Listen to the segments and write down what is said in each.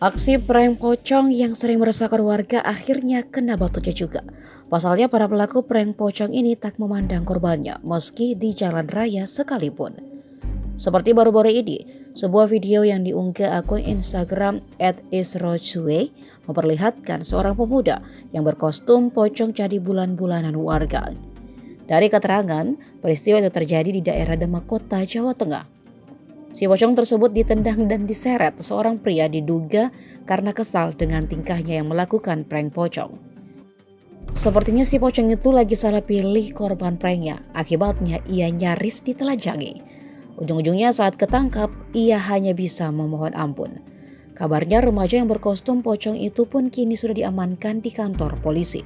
Aksi prank pocong yang sering meresahkan warga akhirnya kena batunya juga. Pasalnya para pelaku prank pocong ini tak memandang korbannya meski di jalan raya sekalipun. Seperti baru-baru ini, sebuah video yang diunggah akun Instagram @isrochue memperlihatkan seorang pemuda yang berkostum pocong jadi bulan-bulanan warga. Dari keterangan, peristiwa itu terjadi di daerah Demak Kota, Jawa Tengah. Si pocong tersebut ditendang dan diseret seorang pria diduga karena kesal dengan tingkahnya yang melakukan prank pocong. Sepertinya si pocong itu lagi salah pilih korban pranknya, akibatnya ia nyaris ditelanjangi. Ujung-ujungnya saat ketangkap, ia hanya bisa memohon ampun. Kabarnya remaja yang berkostum pocong itu pun kini sudah diamankan di kantor polisi.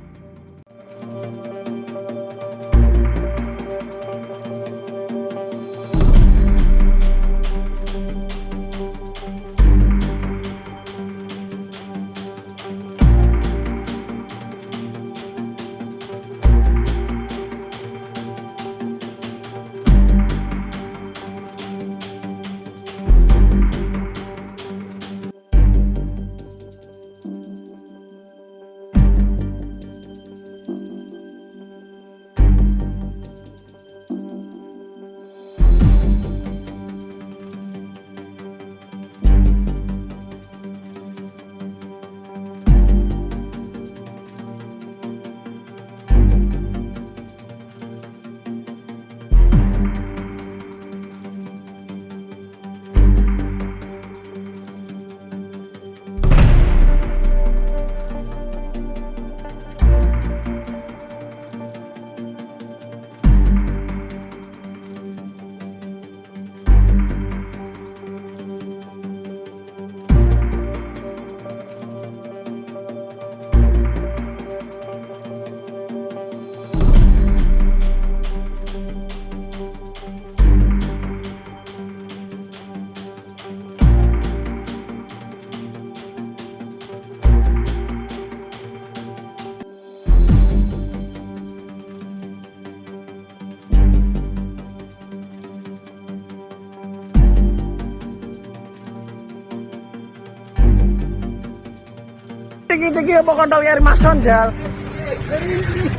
Iki apa kontol nyari mason jal.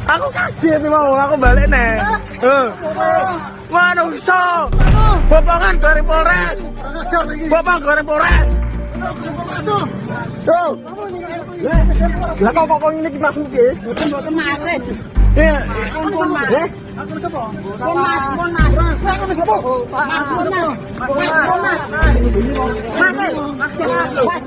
Aku kaget mau, aku balik nih. Manungso. Bopongan dari Polres. Bopong dari Polres. Tuh. Lah kok ini langsung ke? Mboten masih. Iya. Aku sapa? Mon mas. Aku sapa? Mas.